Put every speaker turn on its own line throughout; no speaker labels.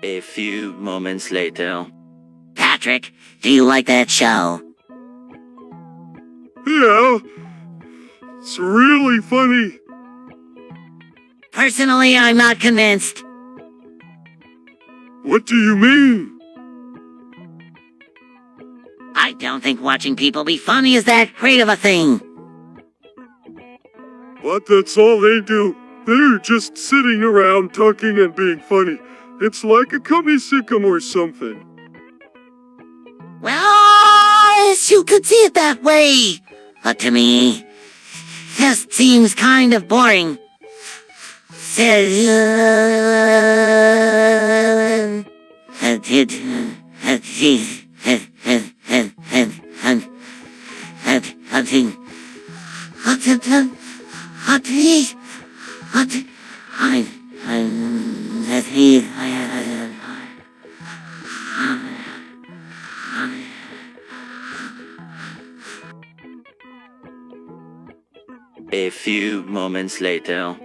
A few moments later.
Patrick, do you like that show?
Yeah, it's really funny.
Personally, I'm not convinced.
What do you mean?
I don't think watching people be funny is that great of a thing.
But that's all they do. They're just sitting around talking and being funny. It's like a comedy sitcom or something.
Well, I guess you could see it that way. But to me, just seems kind of boring.
A few moments later.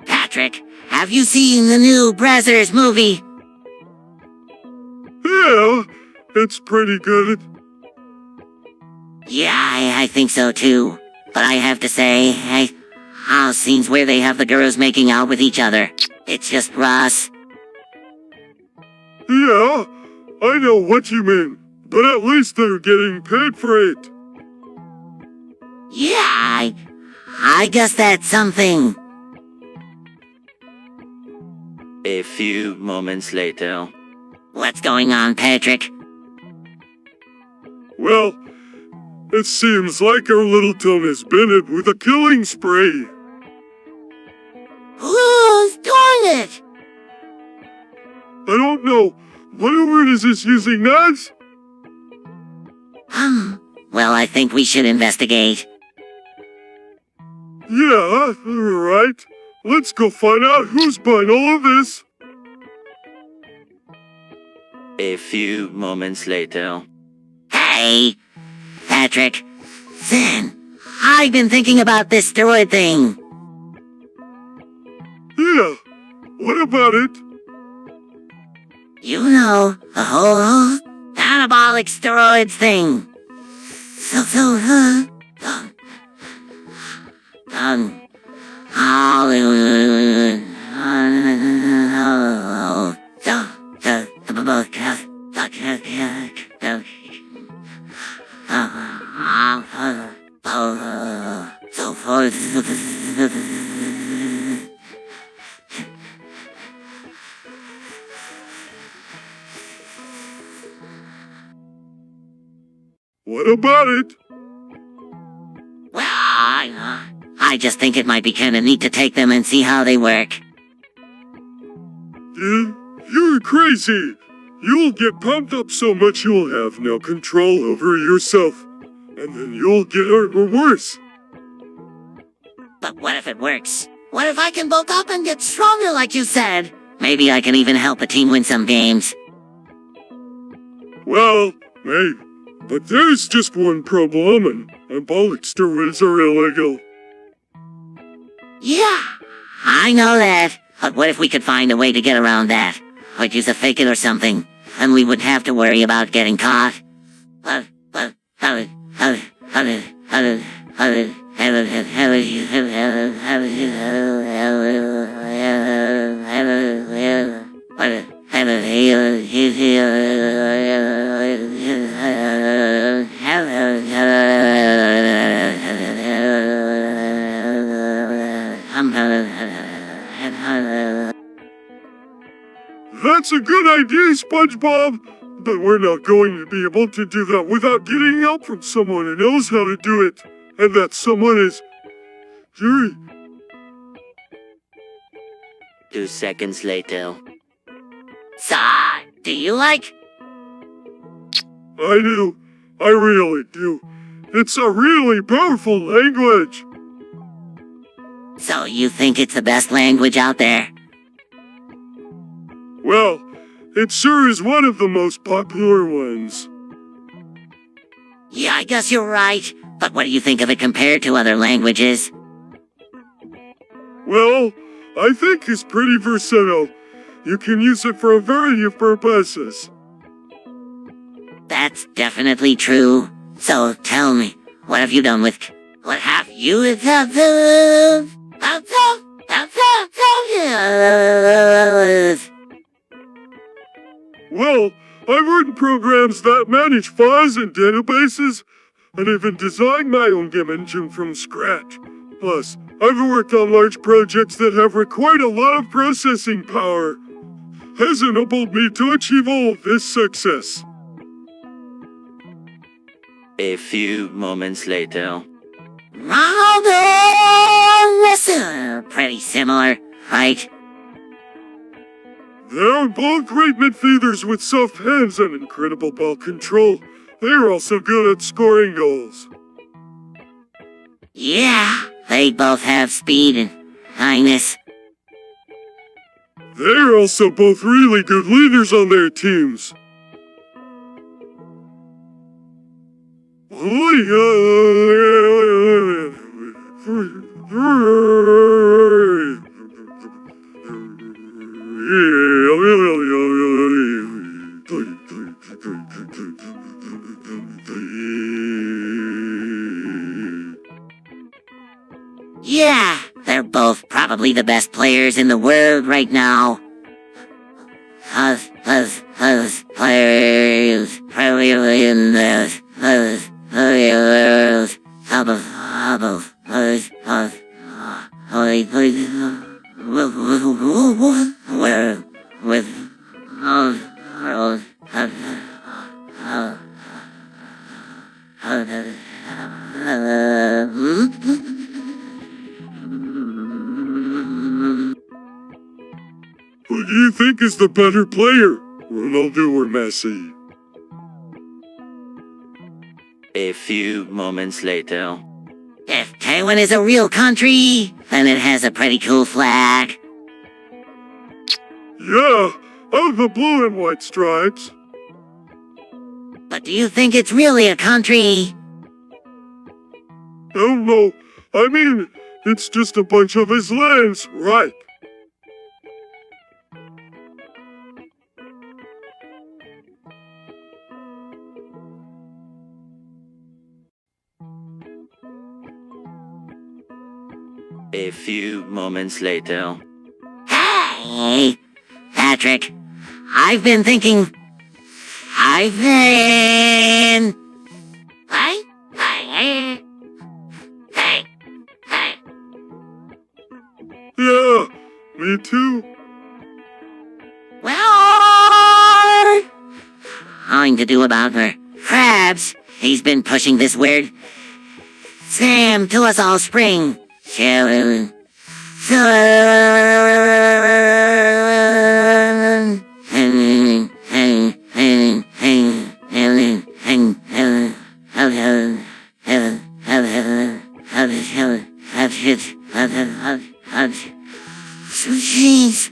Patrick, have you seen the new Brazzers movie?
Yeah, it's pretty good.
Yeah, I think so too. But I have to say, scenes where they have the girls making out with each other. It's just Ross.
Yeah, I know what you mean. But at least they're getting paid for it.
Yeah, I guess that's something.
A few moments later.
What's going on, Patrick?
Well, it seems like our little town has been hit with a killing spree.
Who's doing it?
I don't know. What word is this using, Naz?
Well, I think we should investigate.
Yeah, right. Let's go find out who's behind all of this.
A few moments later.
Hey, Patrick. Zen, I've been thinking about this steroid thing.
Yeah, what about it?
You know, the whole anabolic steroids thing.
What about it?
Well, I just think it might be kinda neat to take them and see how they work.
You're crazy. You'll get pumped up so much you'll have no control over yourself. And then you'll get hurt or worse.
But what if it works? What if I can bulk up and get stronger like you said? Maybe I can even help a team win some games.
Well, maybe. But there's just one problem, and anabolic steroids are illegal.
Yeah, I know that. But what if we could find a way to get around that? Like use a fake it or something, and we wouldn't have to worry about getting caught.
That's a good idea, SpongeBob. But we're not going to be able to do that without getting help from someone who knows how to do it. And that someone is... Yuri.
2 seconds later.
So, do you like?
I do. I really do. It's a really powerful language.
So you think it's the best language out there?
Well, it sure is one of the most popular ones.
Yeah, I guess you're right. But what do you think of it compared to other languages?
Well, I think it's pretty versatile. You can use it for a variety of purposes.
That's definitely true. So tell me, what have you done with... What have you...
Well, I've written programs that manage files and databases, and even designed my own game engine from scratch. Plus, I've worked on large projects that have required a lot of processing power. Has enabled me to achieve all of this success.
A few moments later.
Pretty similar, right?
They're both great midfielders with soft hands and incredible ball control. They're also good at scoring goals.
Yeah, they both have speed and highness.
They're also both really good leaders on their teams.
Yeah, they're both probably the best players in the world right now.
Who do you think is the better player, Ronaldo or Messi?
A few moments later.
If Taiwan is a real country, then it has a pretty cool flag.
Yeah, of the blue and white stripes.
But do you think it's really a country?
Oh no, I mean, it's just a bunch of his lands, right?
A few moments later.
Hey, Patrick, I've been thinking...
Yeah, me too.
Well... Nothing to do about her. Krabs, he's been pushing this weird... Sam to us all spring. Jeez.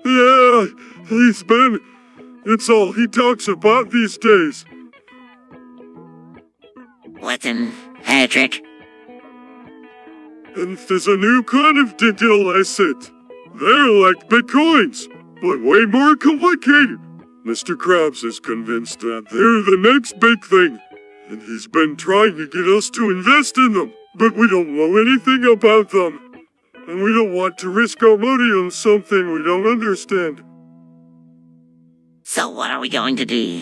Yeah, he's been... It's all he talks about these days.
What's in Patrick?
And there's a new kind of digital asset. They're like bitcoins, but way more complicated. Mr. Krabs is convinced that they're the next big thing, and he's been trying to get us to invest in them, but we don't know anything about them, and we don't want to risk our money on something we don't understand.
So what are we going to do?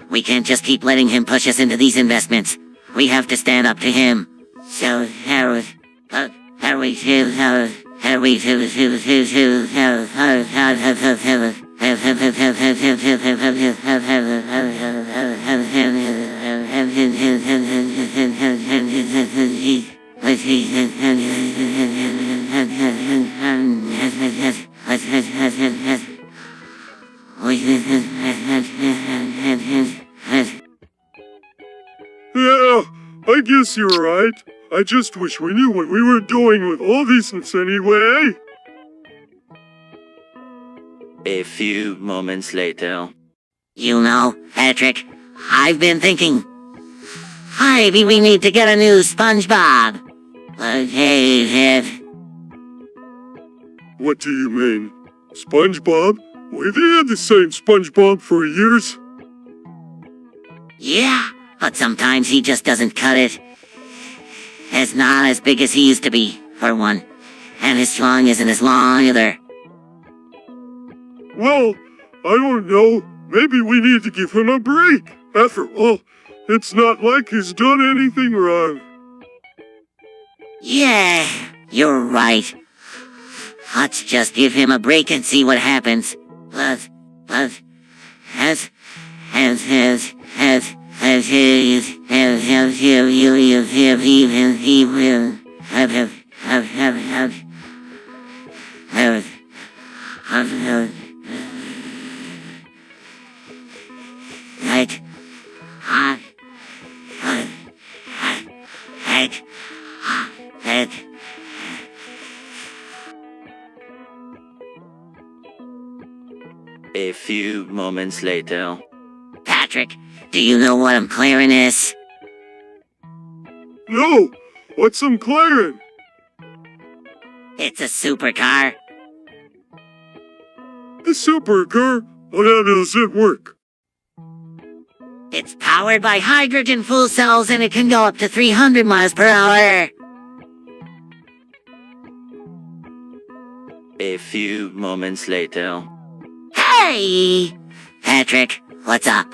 We can't just keep letting him push us into these investments. We have to stand up to him. So
Yeah, I guess you're right. I just wish we knew what we were doing with all these things anyway.
A few moments later.
You know, Patrick, I've been thinking. Maybe we need to get a new SpongeBob. Hey,
What do you mean? SpongeBob? We've had the same SpongeBob for years.
yeah, but sometimes he just doesn't cut it. It's not as big as he used to be, for one. And his tongue isn't as long either.
Well, I don't know. Maybe we need to give him a break. After all, it's not like he's done anything wrong.
Yeah, you're right. Let's just give him a break and see what happens.
A few moments later.
Patrick, do you know what a McLaren is?
No! What's some McLaren?
It's a supercar.
A supercar? How does it work?
It's powered by hydrogen fuel cells and it can go up to 300 miles per hour.
A few moments later.
Hey! Patrick, what's up?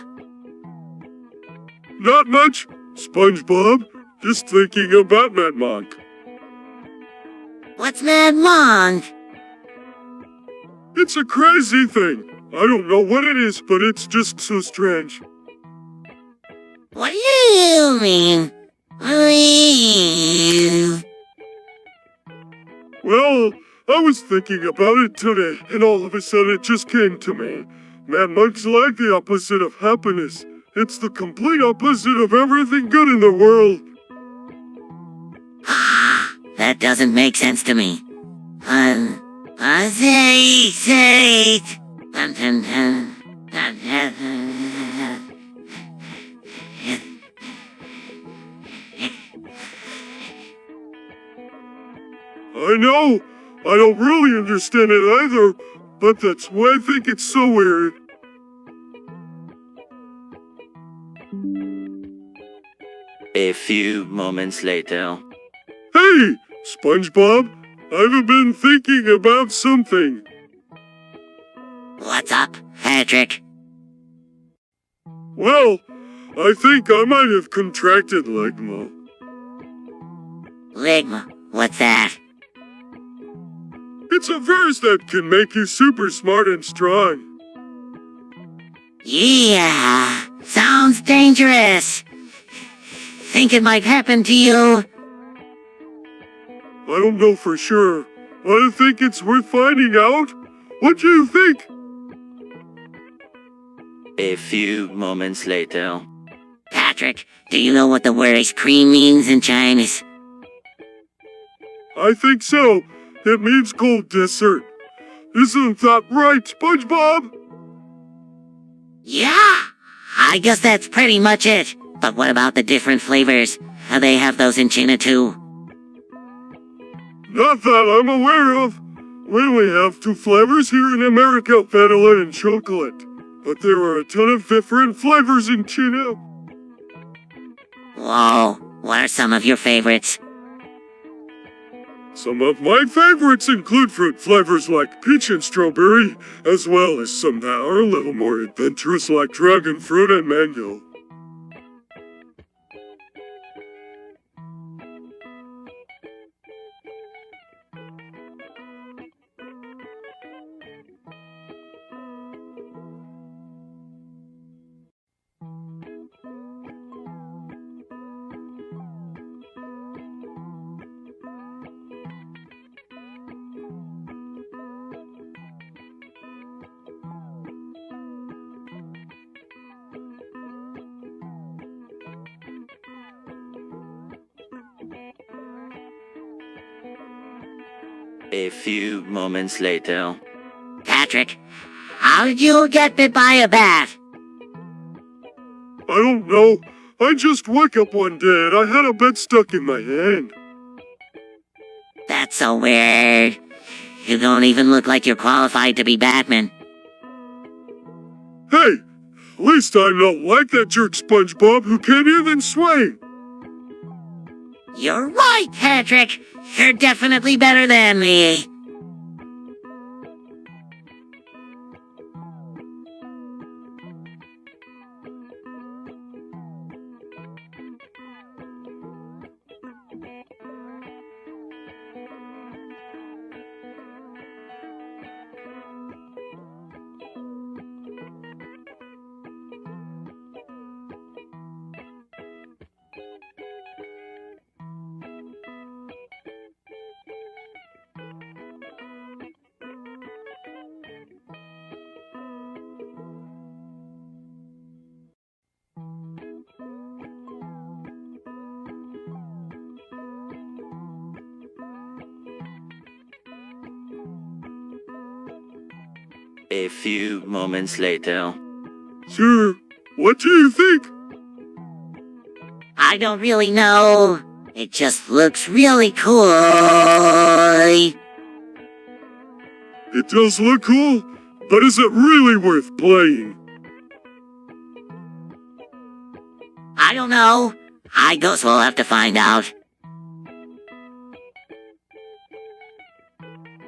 Not much. SpongeBob, just thinking about Mad Monk.
What's Mad Monk?
It's a crazy thing. I don't know what it is, but it's just so strange.
What do you mean?
Well, I was thinking about it today, and all of a sudden it just came to me. Mad Monk's like the opposite of happiness. It's the complete opposite of everything good in the world.
That doesn't make sense to me.
I know. I don't really understand it either, but that's why I think it's so weird.
A few moments later.
Hey, SpongeBob, I've been thinking about something.
What's up, Patrick?
Well, I think I might have contracted Ligma.
Ligma, what's that?
It's a virus that can make you super smart and strong.
Yeah, sounds dangerous. Think it might happen to you?
I don't know for sure, but I think it's worth finding out. What do you think?
A few moments later.
Patrick, do you know what the word ice cream means in Chinese?
I think so. It means cold dessert. Isn't that right, SpongeBob?
Yeah, I guess that's pretty much it. But what about the different flavors? How they have those in China too?
Not that I'm aware of. We only have 2 flavors here in America, vanilla and chocolate. But there are a ton of different flavors in China.
Whoa, what are some of your favorites?
Some of my favorites include fruit flavors like peach and strawberry, as well as some that are a little more adventurous like dragon fruit and mango.
A few moments later.
Patrick, how did you get bit by a bat?
I don't know. I just woke up one day and I had a bit stuck in my hand.
That's so weird. You don't even look like you're qualified to be Batman.
Hey, at least I'm not like that jerk SpongeBob who can't even swing.
You're right, Patrick. You're definitely better than me.
A few moments later.
Sure, what do you think?
I don't really know. It just looks really cool.
It does look cool, but is it really worth playing?
I don't know. I guess we'll have to find out.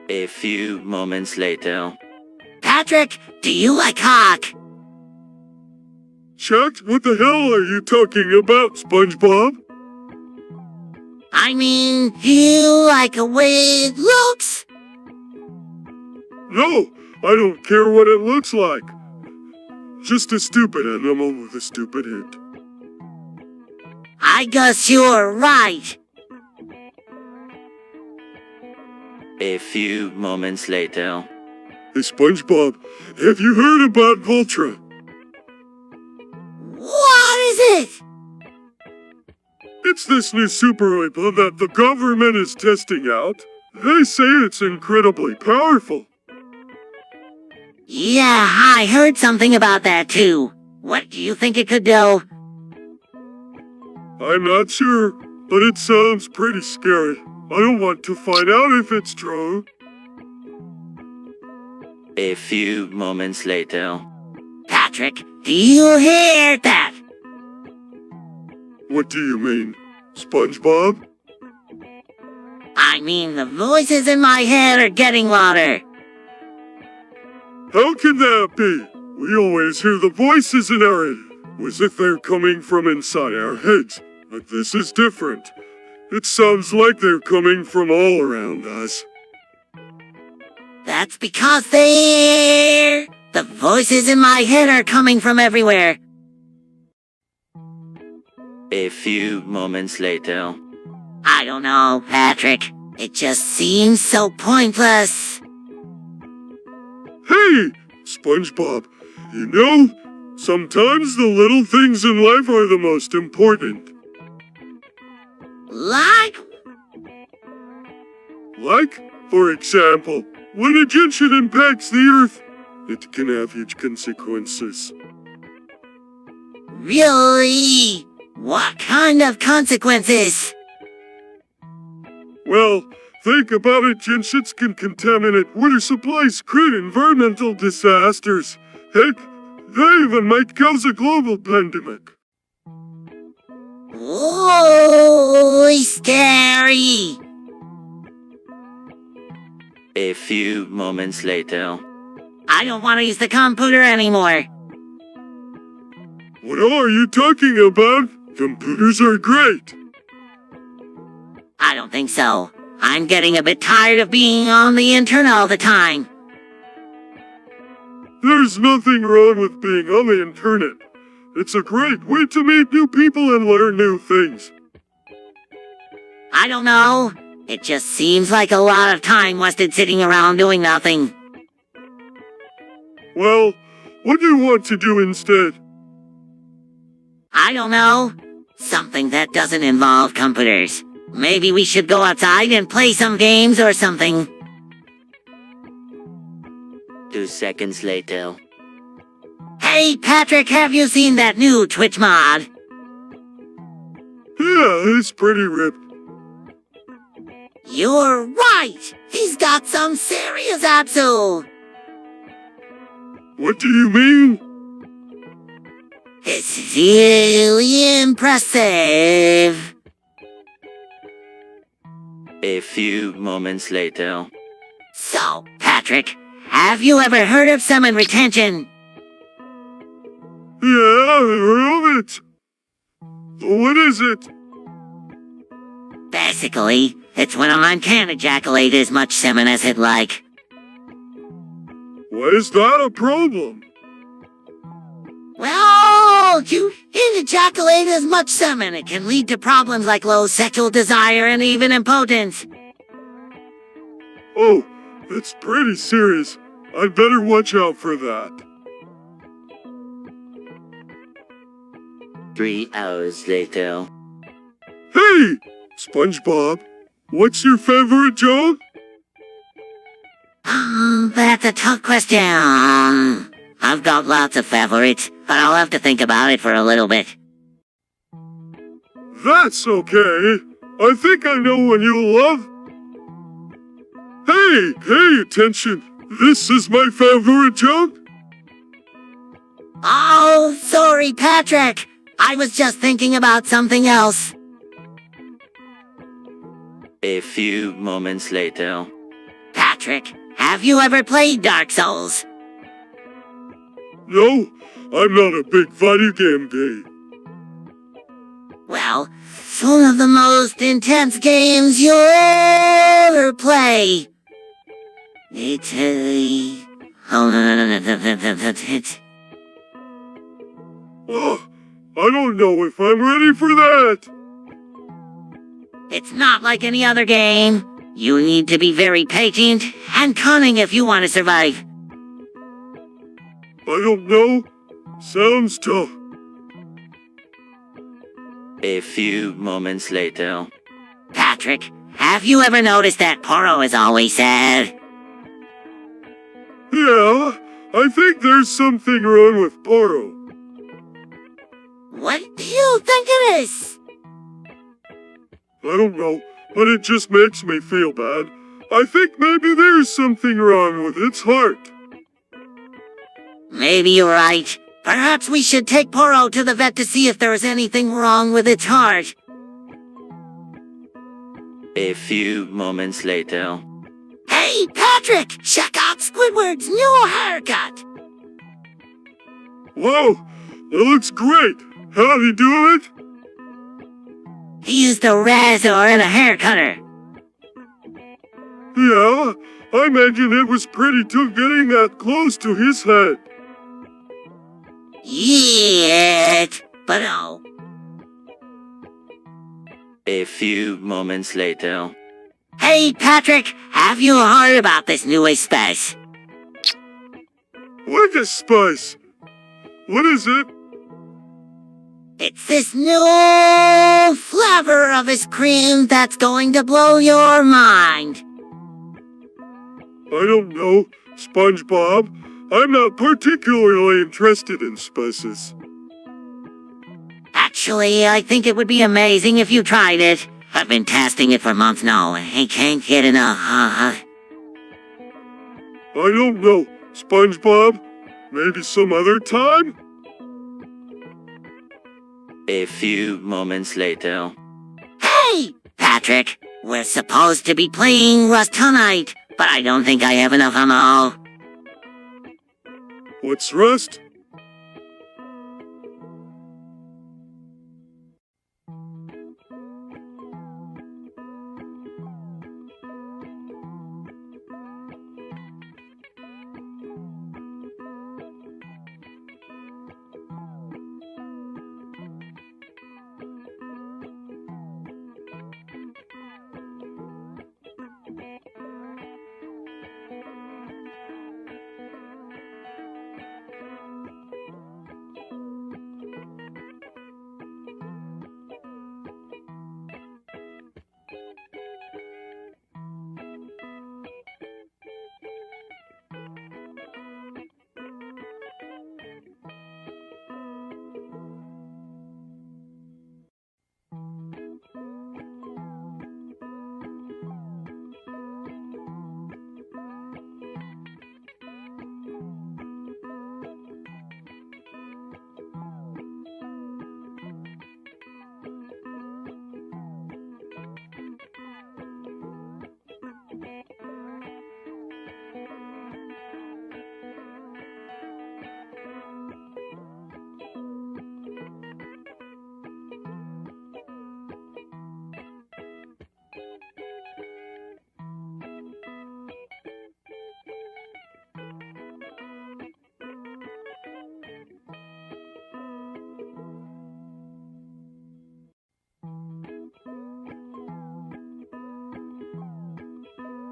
A few moments later.
Patrick, do you like cock?
Chuck, what the hell are you talking about, SpongeBob?
I mean, do you like the way it looks?
No, I don't care what it looks like. Just a stupid animal with a stupid head.
I guess you're right.
A few moments later.
Hey, SpongeBob, have you heard about Voltra?
What is it?
It's this new super weapon that the government is testing out. They say it's incredibly powerful.
Yeah, I heard something about that too. What do you think it could do?
I'm not sure, but it sounds pretty scary. I don't want to find out if it's true.
A few moments later.
Patrick, do you hear that?
What do you mean, SpongeBob?
I mean, the voices in my head are getting louder.
How can that be? We always hear the voices in our head, as if they're coming from inside our heads. But this is different. It sounds like they're coming from all around us.
That's because the voices in my head are coming from everywhere.
A few moments later.
I don't know, Patrick. It just seems so pointless.
Hey, SpongeBob, you know, sometimes the little things in life are the most important.
Like?
Like, for example, when a genshin impacts the Earth, it can have huge consequences.
Really? What kind of consequences?
Well, think about it, genshins can contaminate water supplies, create environmental disasters. Heck, they even might cause a global pandemic.
Ooh, scary.
A few moments later.
I don't want to use the computer anymore.
What are you talking about? Computers are great.
I don't think so. I'm getting a bit tired of being on the internet all the time.
There's nothing wrong with being on the internet. It's a great way to meet new people and learn new things.
I don't know. It just seems like a lot of time wasted sitting around doing nothing.
Well, what do you want to do instead?
I don't know. Something that doesn't involve computers. Maybe we should go outside and play some games or something.
2 seconds later.
Hey, Patrick, have you seen that new Twitch mod?
Yeah, it's pretty ripped.
You're right! He's got some serious Abzu!
What do you mean?
It's really impressive.
A few moments later.
So, Patrick, have you ever heard of summon retention?
Yeah, I heard of it. What is it?
Basically, it's when an can't ejaculate as much semen as he'd like.
Why is that a problem?
Well, you ejaculate as much semen, it can lead to problems like low sexual desire and even impotence.
Oh, that's pretty serious. I'd better watch out for that.
3 hours later.
Hey, SpongeBob, what's your favorite joke?
That's a tough question. I've got lots of favorites, but I'll have to think about it for a little bit.
That's okay. I think I know one you love. Hey, pay attention. This is my favorite joke.
Oh, sorry, Patrick. I was just thinking about something else.
A few moments later.
Patrick, have you ever played Dark Souls?
No, I'm not a big video game guy.
Well, it's one of the most intense games you'll ever play. It's
Oh, I don't know if I'm ready for that.
It's not like any other game. You need to be very patient and cunning if you want to survive.
I don't know. Sounds tough.
A few moments later.
Patrick, have you ever noticed that Poro is always sad?
Yeah, I think there's something wrong with Poro.
What do you think it is?
I don't know, but it just makes me feel bad. I think maybe there's something wrong with its heart.
Maybe you're right. Perhaps we should take Poro to the vet to see if there is anything wrong with its heart.
A few moments later.
Hey, Patrick! Check out Squidward's new haircut!
Whoa, that looks great. How'd he do it?
He used a razor and a hair cutter.
Yeah, I imagine it was pretty tough getting that close to his head.
Yeah, but oh.
A few moments later.
Hey, Patrick, have you heard about this new spice?
What a spice! What is it?
It's this new flavor of ice cream that's going to blow your mind.
I don't know, SpongeBob. I'm not particularly interested in spices.
Actually, I think it would be amazing if you tried it. I've been testing it for months now, and I can't get enough.
I don't know, SpongeBob. Maybe some other time?
A few moments later.
Hey, Patrick, we're supposed to be playing Rust tonight, but I don't think I have enough ammo.
What's Rust?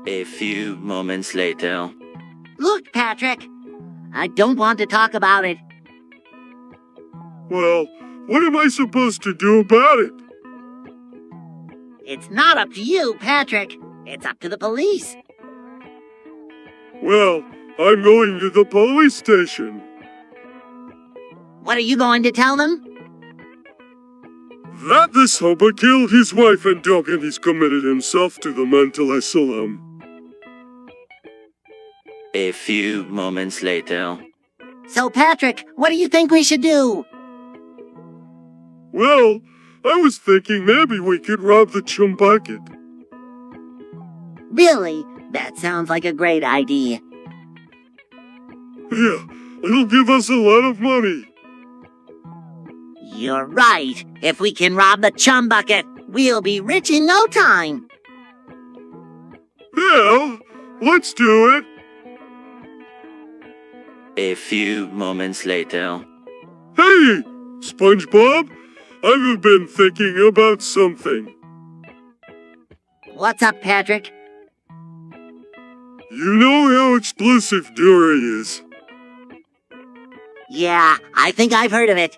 A few moments later.
Look, Patrick. I don't want to talk about it.
Well, what am I supposed to do about it?
It's not up to you, Patrick. It's up to the police.
Well, I'm going to the police station.
What are you going to tell them?
That this hobo killed his wife and dog and he's committed himself to the mental asylum.
A few moments later.
So, Patrick, what do you think we should do?
Well, I was thinking maybe we could rob the chum bucket.
Really? That sounds like a great idea.
Yeah, it'll give us a lot of money.
You're right. If we can rob the chum bucket, we'll be rich in no time.
Yeah, let's do it.
A few moments later.
Hey, SpongeBob, I've been thinking about something.
What's up, Patrick?
You know how explosive Dory is.
Yeah, I think I've heard of it.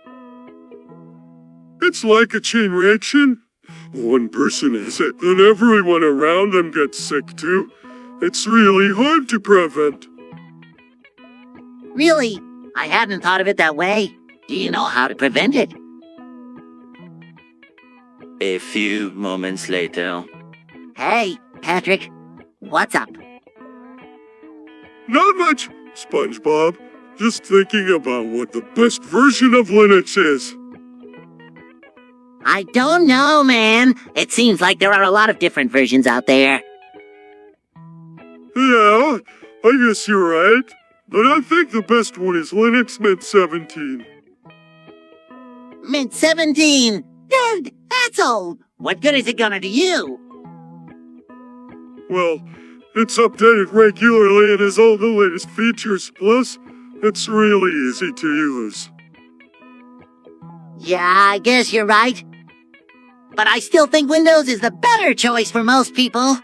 It's like a chain reaction. One person has it, then everyone around them gets sick too. It's really hard to prevent.
Really? I hadn't thought of it that way. Do you know how to prevent it?
A few moments later.
Hey, Patrick, what's up?
Not much, SpongeBob. Just thinking about what the best version of Linux is.
I don't know, man. It seems like there are a lot of different versions out there.
Yeah, I guess you're right. But I think the best one is Linux Mint 17.
Mint 17! Dude, that's old! What good is it gonna do you?
Well, it's updated regularly and has all the latest features. Plus, it's really easy to use.
Yeah, I guess you're right. But I still think Windows is the better choice for most people.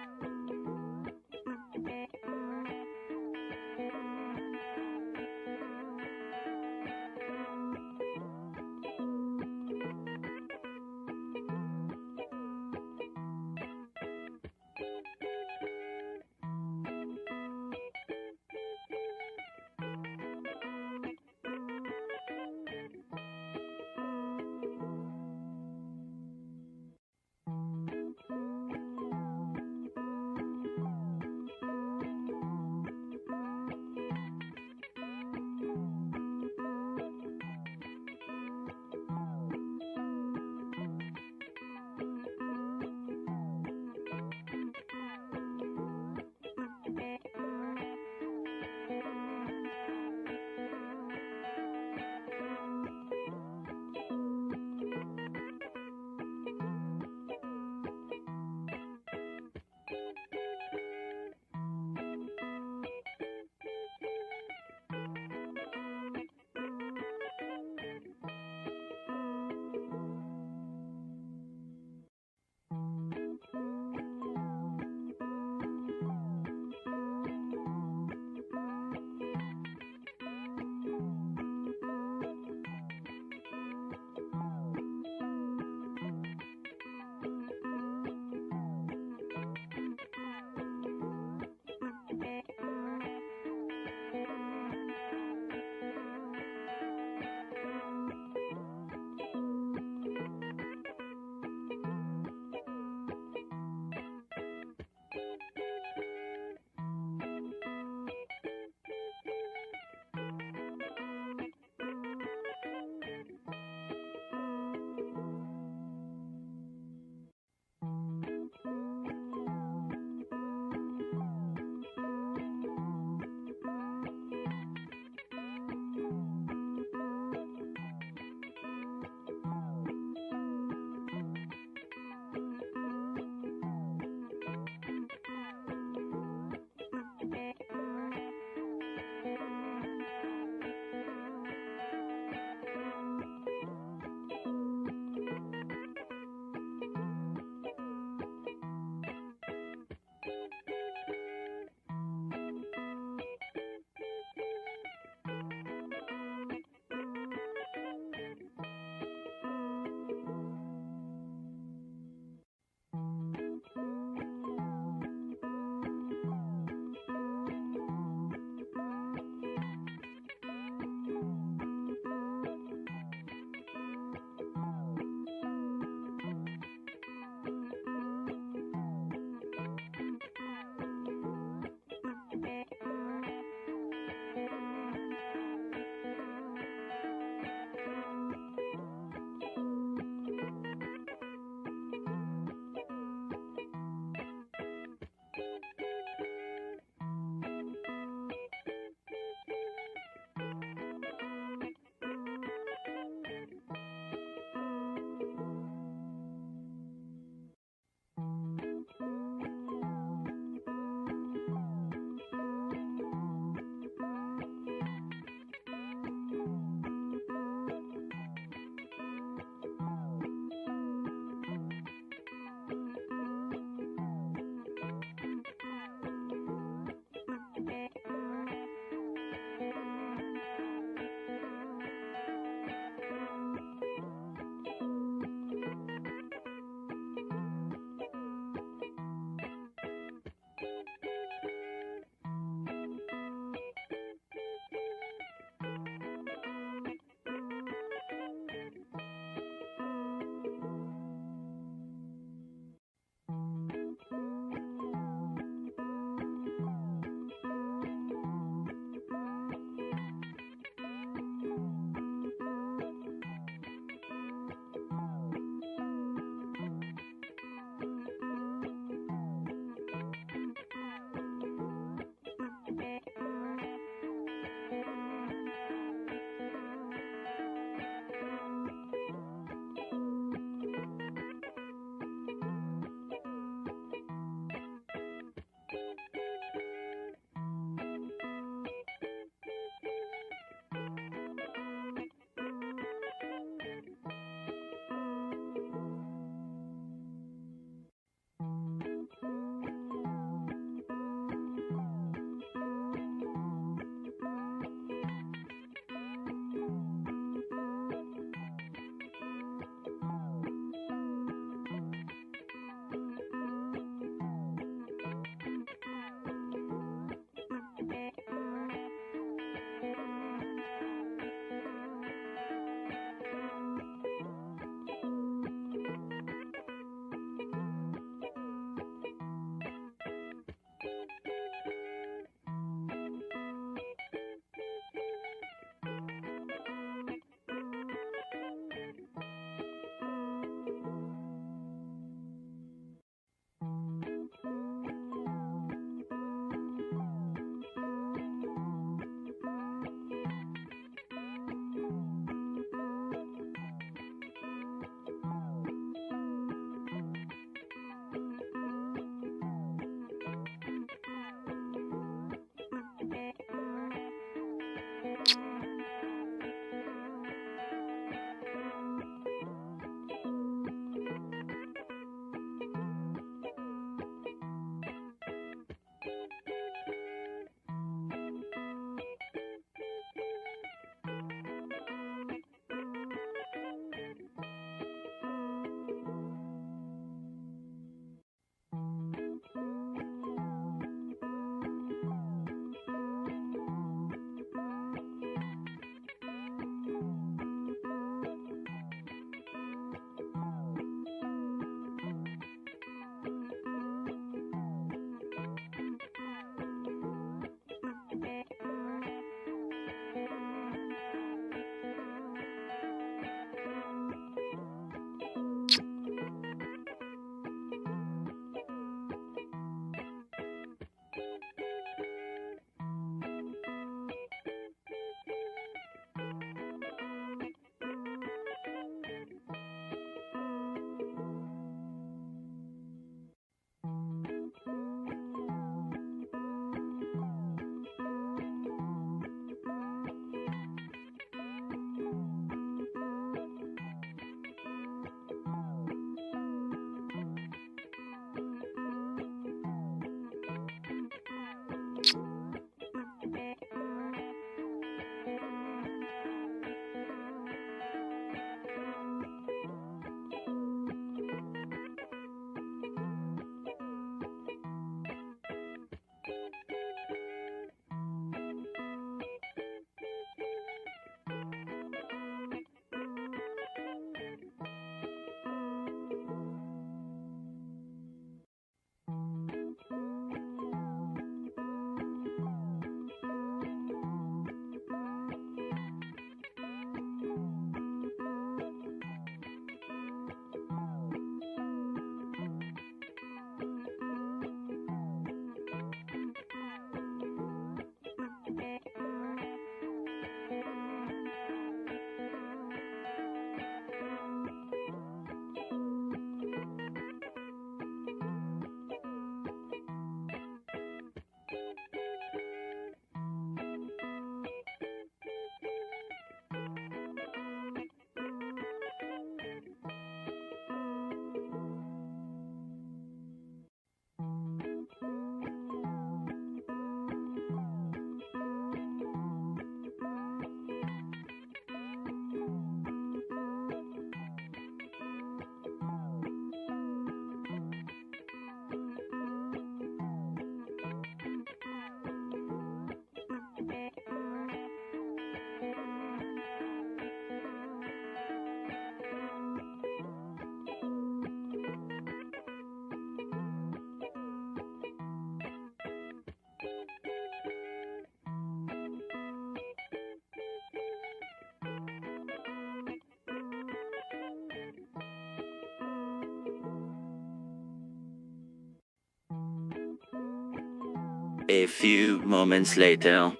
A few moments later.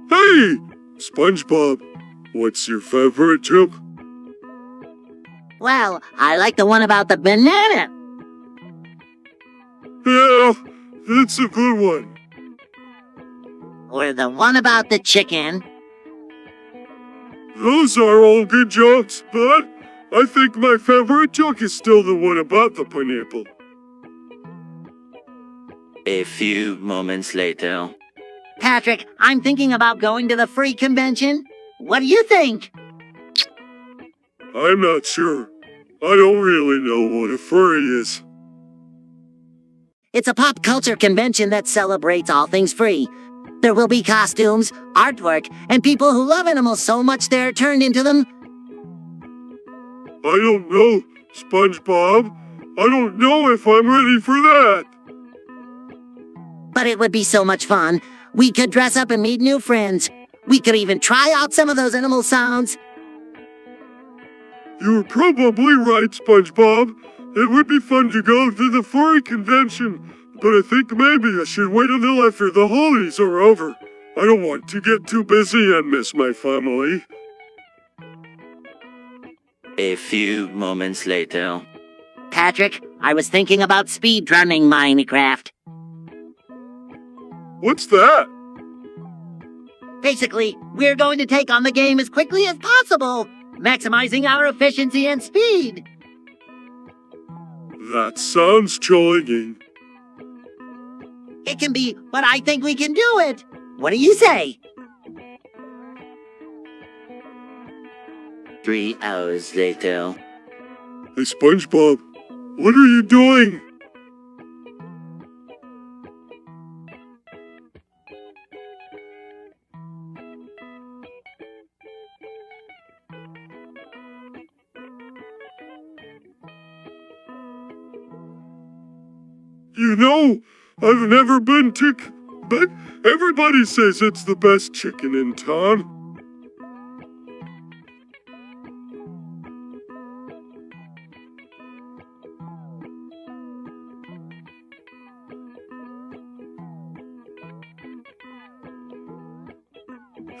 Hey, SpongeBob, what's your favorite joke?
Well, I like the one about the banana.
Yeah, that's a good one.
Or the one about the chicken.
Those are all good jokes, but I think my favorite joke is still the one about the pineapple.
A few moments later.
Patrick, I'm thinking about going to the free convention. What do you think?
I'm not sure. I don't really know what a furry is.
It's a pop culture convention that celebrates all things free. There will be costumes, artwork, and people who love animals so much they're turned into them.
I don't know, SpongeBob. I don't know if I'm ready for that.
But it would be so much fun. We could dress up and meet new friends. We could even try out some of those animal sounds.
You're probably right, SpongeBob. It would be fun to go to the furry convention, but I think maybe I should wait until after the holidays are over. I don't want to get too busy and miss my family.
A few moments later.
Patrick, I was thinking about speedrunning Minecraft.
What's that?
Basically, we're going to take on the game as quickly as possible, maximizing our efficiency and speed.
That sounds challenging.
It can be, but I think we can do it. What do you say?
3 hours later.
Hey, SpongeBob, what are you doing? You know, I've never been to, but everybody says it's the best chicken in town.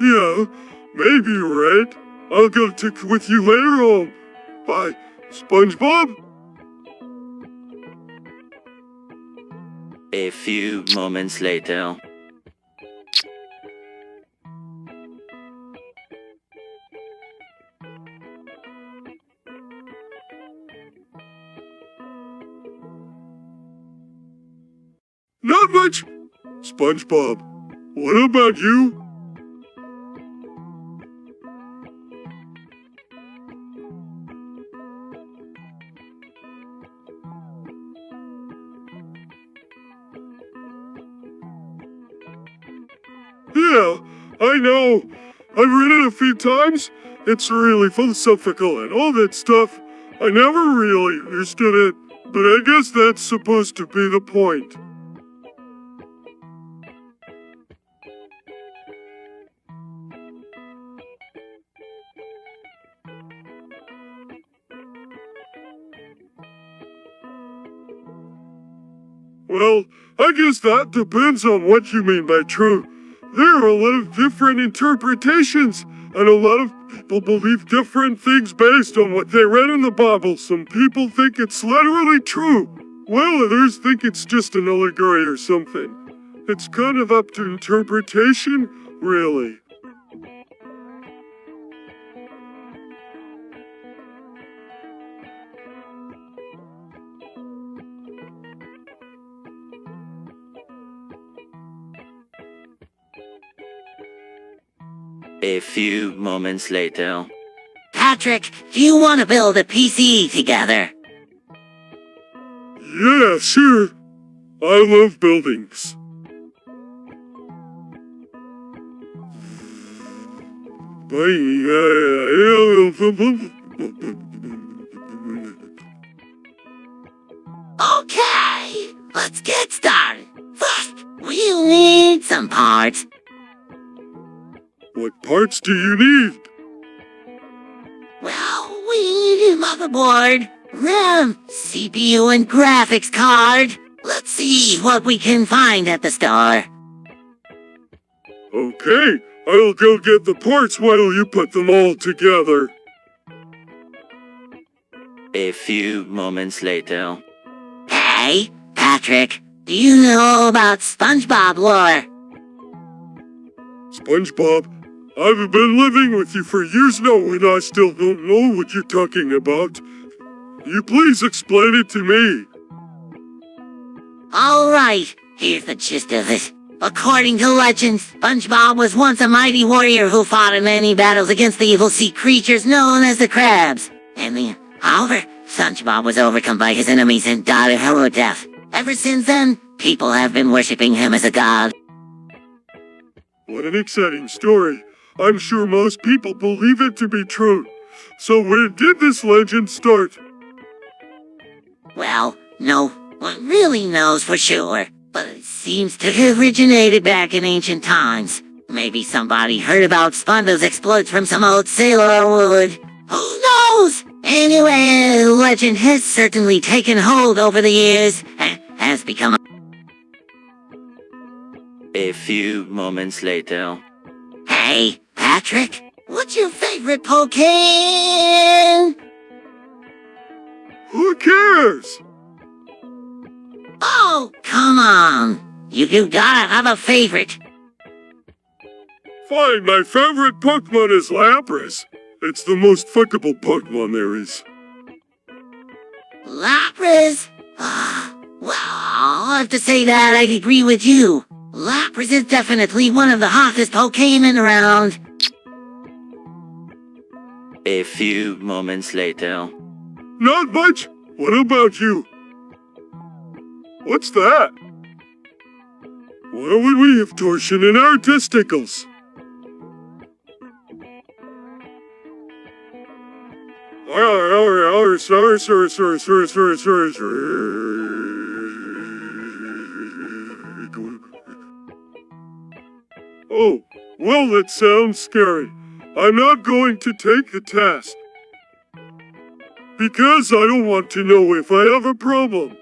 Yeah, maybe you're right. I'll go with you later on. Bye, SpongeBob.
A few moments later.
Not much. SpongeBob, what about you? Yeah, I know. I've read it a few times. It's really philosophical and all that stuff. I never really understood it, but I guess that's supposed to be the point. Well, I guess that depends on what you mean by true. There are a lot of different interpretations, and a lot of people believe different things based on what they read in the Bible. Some people think it's literally true, while others think it's just an allegory or something. It's kind of up to interpretation, really.
A few moments later.
Patrick, do you want to build a PC together?
Yeah, sure. I love buildings.
Okay, let's get started. First, we'll need some parts.
What parts do you need?
Well, we need a motherboard, RAM, CPU, and graphics card. Let's see what we can find at the store.
Okay, I'll go get the parts while you put them all together.
A few moments later.
Hey, Patrick, do you know about SpongeBob lore?
SpongeBob, I've been living with you for years now and I still don't know what you're talking about. You please explain it to me.
Alright, here's the gist of it. According to legend, SpongeBob was once a mighty warrior who fought in many battles against the evil sea creatures known as the crabs. However, SpongeBob was overcome by his enemies and died a heroic death. Ever since then, people have been worshipping him as a god.
What an exciting story. I'm sure most people believe it to be true. So when did this legend start?
Well, no one really knows for sure, but it seems to have originated back in ancient times. Maybe somebody heard about SpongeBob's exploits from some old sailor or wood. Who knows? Anyway, the legend has certainly taken hold over the years and has become
A few moments later.
Hey, Patrick, what's your favorite Pokemon?
Who cares?
Oh, come on. You gotta have a favorite.
Fine, my favorite Pokemon is Lapras. It's the most fuckable Pokemon there is.
Lapras? Well, I'll have to say that I agree with you. Lapras is definitely one of the hottest Pokemon around.
A few moments later.
Not much. What about you? What's that? Why would we have torsion in our testicles? Oh, well, that sounds scary. I'm not going to take the test. Because I don't want to know if I have a problem.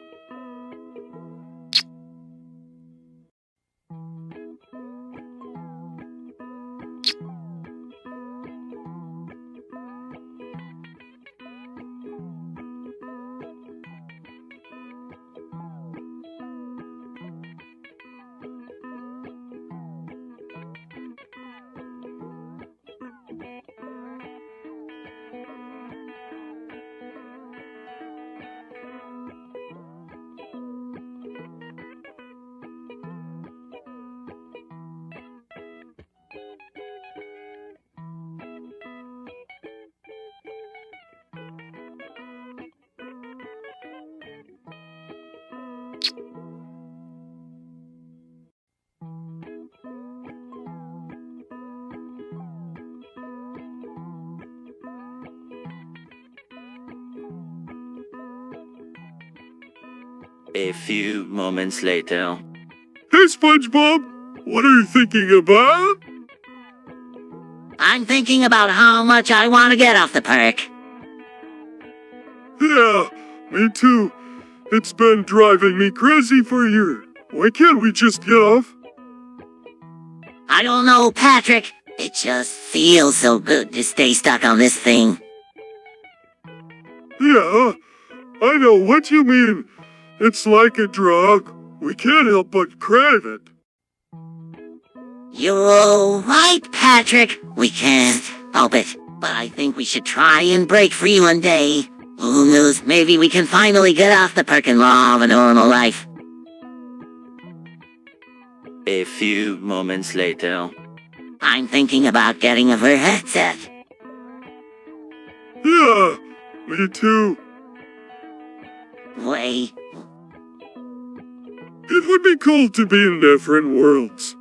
A few moments later.
Hey, SpongeBob! What are you thinking about?
I'm thinking about how much I want to get off the perk.
Yeah, me too. It's been driving me crazy for a year. Why can't we just get off?
I don't know, Patrick. It just feels so good to stay stuck on this thing.
Yeah, I know what you mean. It's like a drug. We can't help but crave it.
You're right, Patrick. We can't help it. But I think we should try and break free one day. Who knows, maybe we can finally get off the perk and live a normal life.
A few moments later.
I'm thinking about getting a VR headset.
Yeah, me too.
Wait.
It would be cool to be in different worlds.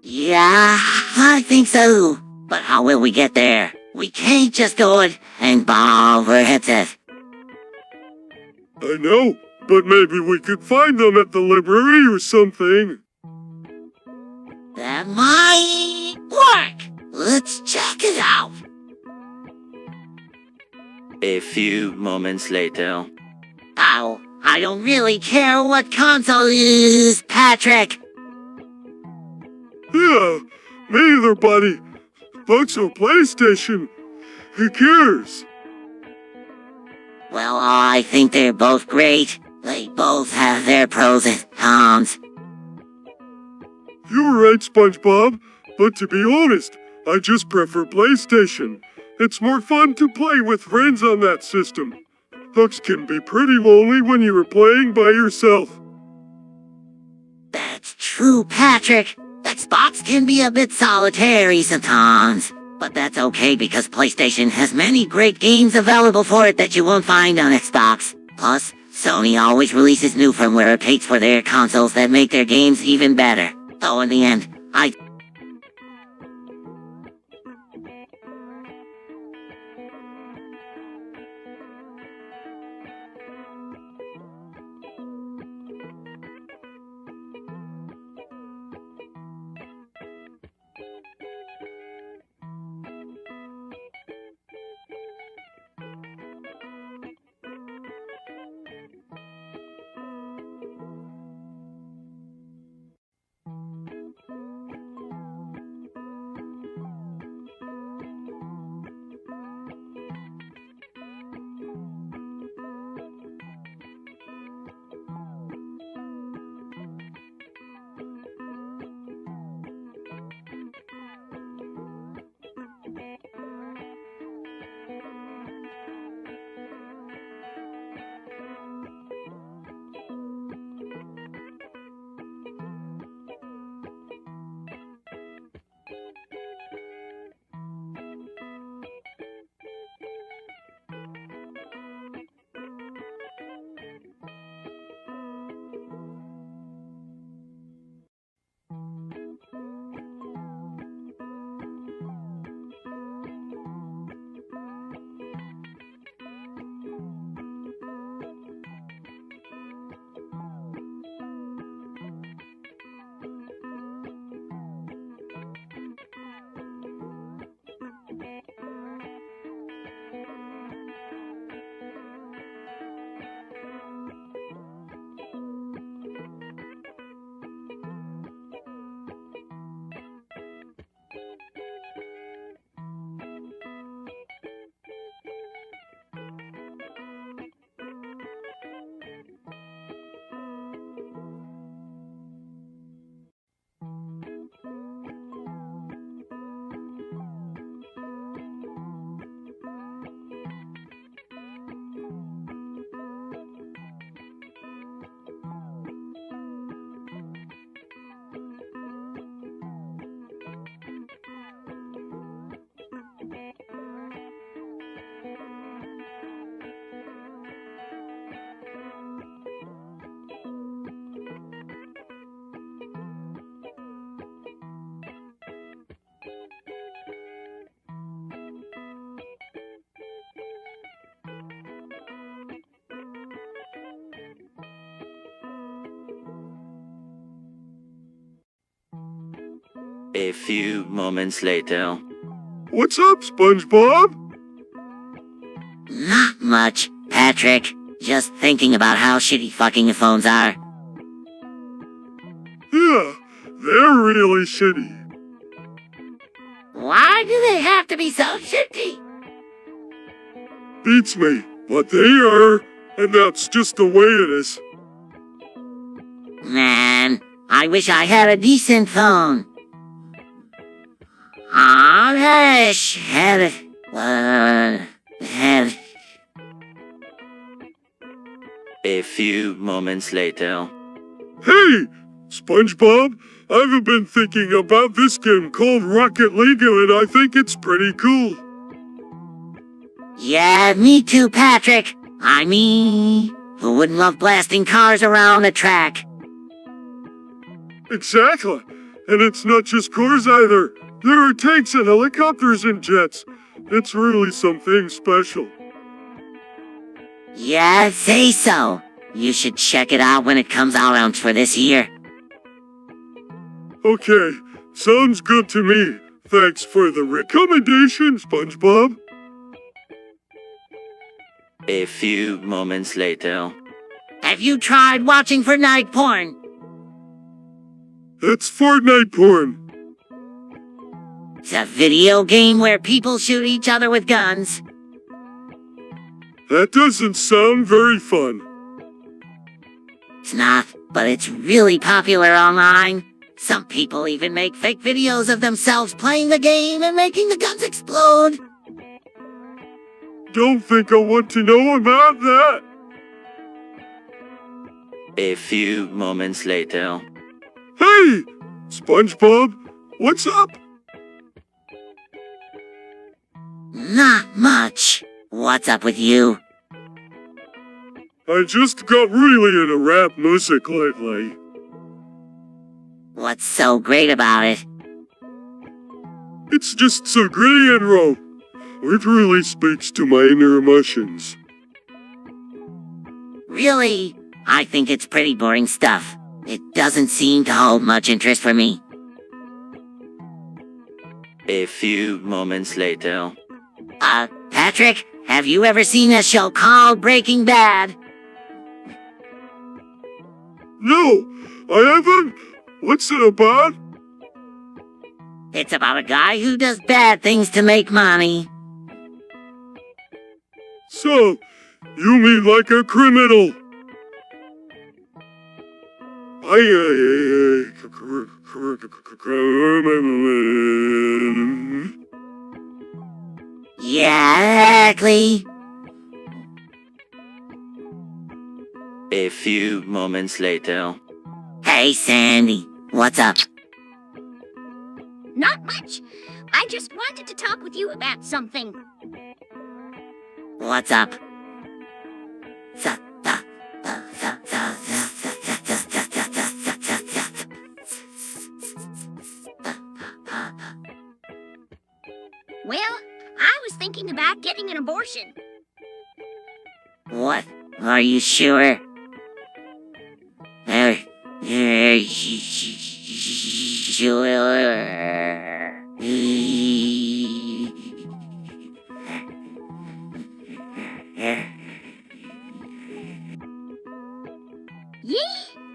Yeah, I think so. But how will we get there? We can't just go and buy a VR headset.
I know, but maybe we could find them at the library or something.
That might work. Let's check it out.
A few moments later.
Oh, I don't really care what console it is, Patrick.
Yeah, me either, buddy. Bucks or PlayStation. Who cares?
Well, I think they're both great. They both have their pros and cons.
You're right, SpongeBob. But to be honest, I just prefer PlayStation. It's more fun to play with friends on that system. Bucks can be pretty lonely when you are playing by yourself.
That's true, Patrick. Xbox can be a bit solitary sometimes. But that's okay because PlayStation has many great games available for it that you won't find on Xbox. Plus, Sony always releases new firmware updates for their consoles that make their games even better. So in the end,
A few moments later.
What's up, SpongeBob?
not much, Patrick. Just thinking about how shitty fucking your phones are.
Yeah, they're really shitty.
Why do they have to be so shitty?
Beats me, but they are, and that's just the way it is.
Man, I wish I had a decent phone.
A few moments later.
Hey, SpongeBob, I've been thinking about this game called Rocket League and I think it's pretty cool.
Yeah, me too, Patrick. I mean, who wouldn't love blasting cars around a track?
Exactly. And it's not just cars either. There are tanks and helicopters and jets. It's really something special.
Yeah, say so. You should check it out when it comes out for this year.
Okay, sounds good to me. Thanks for the recommendation, SpongeBob.
A few moments later.
Have you tried watching for night porn?
That's Fortnite porn.
It's a video game where people shoot each other with guns.
That doesn't sound very fun.
It's not, but it's really popular online. Some people even make fake videos of themselves playing the game and making the guns explode.
Don't think I want to know about that.
A few moments later.
Hey, SpongeBob, what's up?
Not much. What's up with you?
I just got really into rap music lately.
What's so great about it?
It's just so gritty and raw. It really speaks to my inner emotions.
Really? I think it's pretty boring stuff. It doesn't seem to hold much interest for me.
A few moments later.
Patrick, have you ever seen a show called Breaking Bad?
No, I haven't. What's it about?
It's about a guy who does bad things to make money.
So, you mean like a criminal?
Yeah, exactly.
A few moments later.
Hey, Sandy, what's up?
Not much. I just wanted to talk with you about something.
What's up?
Well, I was thinking about getting an abortion.
What? Are you sure?
Yeah,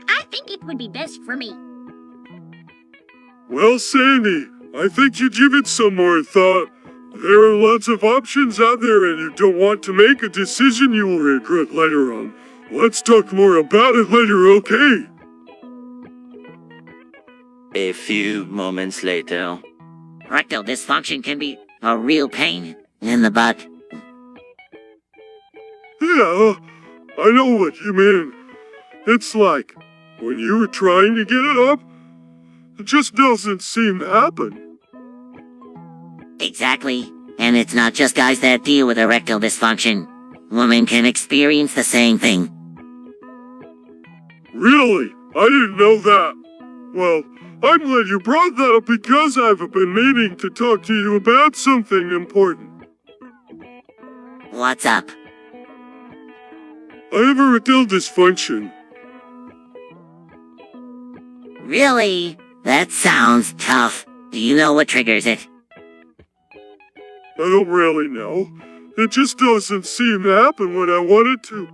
I think it would be best for me.
Well, Sandy, I think you give it some more thought. There are lots of options out there and you don't want to make a decision you will regret later on. Let's talk more about it later, okay?
A few moments later.
Rectal dysfunction can be a real pain in the butt.
Yeah, I know what you mean. It's like, when you were trying to get it up, it just doesn't seem to happen.
Exactly. And it's not just guys that deal with erectile dysfunction. Women can experience the same thing.
Really? I didn't know that. Well, I'm glad you brought that up because I've been meaning to talk to you about something important.
What's up?
I have erectile dysfunction.
Really? That sounds tough. Do you know what triggers it?
I don't really know. It just doesn't seem to happen when I want it to.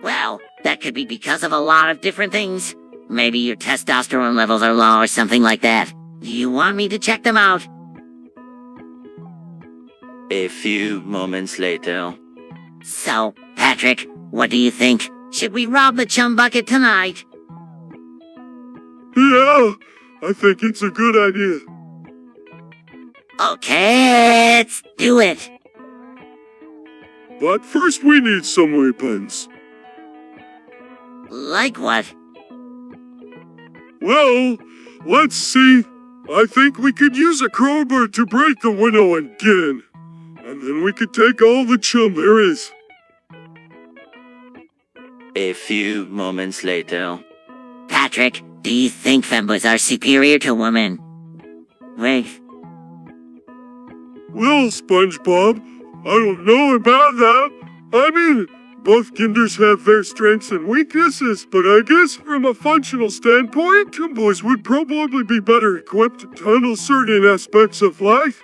Well, that could be because of a lot of different things. Maybe your testosterone levels are low or something like that. Do you want me to check them out?
A few moments later.
So, Patrick, what do you think? Should we rob the chum bucket tonight?
Yeah, I think it's a good idea.
Okay, let's do it.
But first we need some weapons.
Like what?
Well, let's see. I think we could use a crowbar to break the window and get in. And then we could take all the chum there is.
A few moments later.
Patrick, do you think femboys are superior to women? Wait.
Well, SpongeBob, I don't know about that. I mean, both genders have their strengths and weaknesses, but I guess from a functional standpoint, tomboys would probably be better equipped to handle certain aspects of life.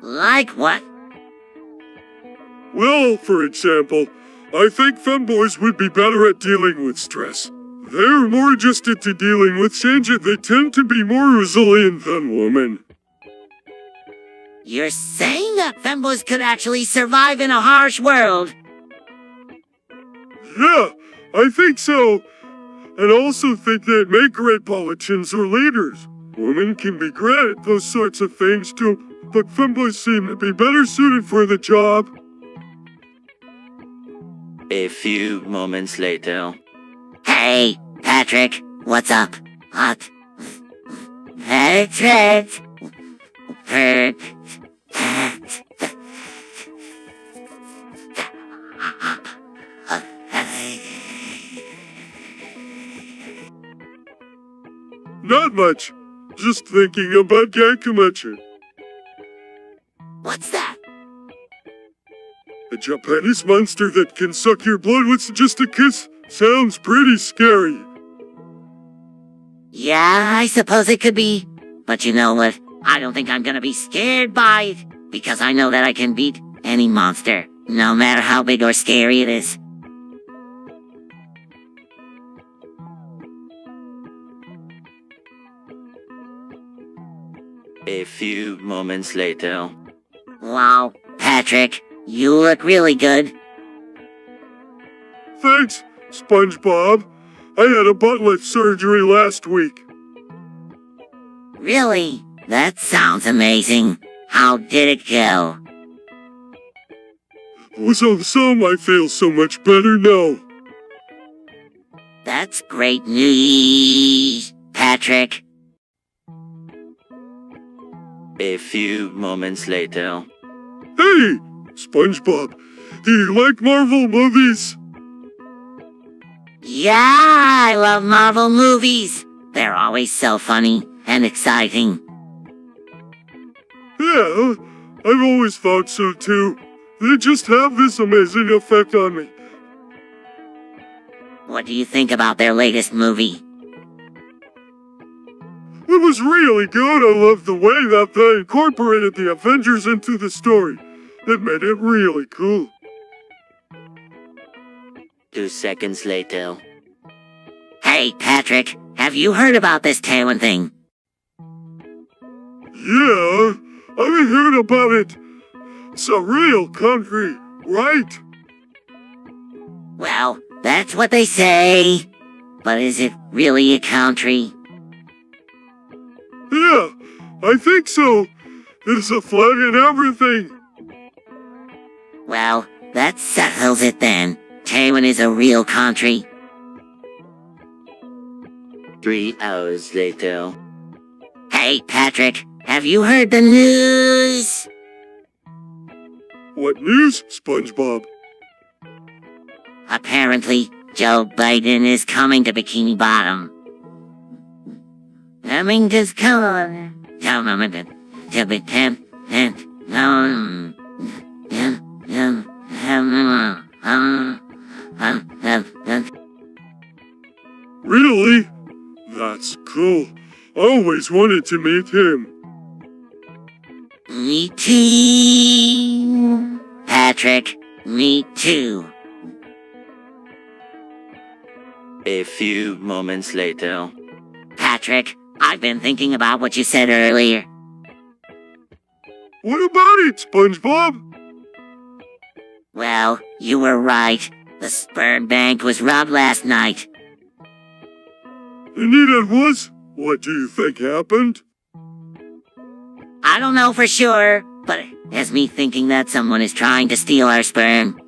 Like what?
Well, for example, I think femboys would be better at dealing with stress. They're more adjusted to dealing with change and they tend to be more resilient than women.
You're saying that femboys could actually survive in a harsh world?
Yeah, I think so. And also think they'd make great politicians or leaders. Women can be great at those sorts of things too, but femboys seem to be better suited for the job.
A few moments later.
Hey, Patrick, what's up? What? Patrick.
Not much. Just thinking about Gakumachi.
What's that?
A Japanese monster that can suck your blood with just a kiss. Sounds pretty scary.
Yeah, I suppose it could be. But you know what? I don't think I'm gonna be scared by it. Because I know that I can beat any monster, no matter how big or scary it is.
A few moments later.
Wow, Patrick, you look really good.
Thanks, SpongeBob. I had a butt lift surgery last week.
Really? That sounds amazing. How did it go?
It was awesome. I feel so much better now.
That's great news, Patrick.
A few moments later.
Hey, SpongeBob, do you like Marvel movies?
Yeah, I love Marvel movies. They're always so funny and exciting.
Yeah, I've always thought so too. They just have this amazing effect on me.
What do you think about their latest movie?
It was really good. I loved the way that they incorporated the Avengers into the story. It made it really cool.
2 seconds later.
Hey, Patrick, have you heard about this Taiwan thing?
Yeah, I've heard about it. It's a real country, right?
Well, that's what they say. But is it really a country?
Yeah, I think so. There's a flag and everything.
Well, that settles it then. Taiwan is a real country.
3 hours later.
Hey, Patrick, have you heard the news?
What news, SpongeBob?
Apparently, Joe Biden is coming to Bikini Bottom. Coming to school. To be temp and
Really? That's cool. I always wanted to meet him.
Me too. Patrick, me too.
A few moments later.
Patrick, I've been thinking about what you said earlier.
What about it, SpongeBob?
Well, you were right. The sperm bank was robbed last night.
Indeed it was. What do you think happened?
I don't know for sure, but it has me thinking that someone is trying to steal our sperm.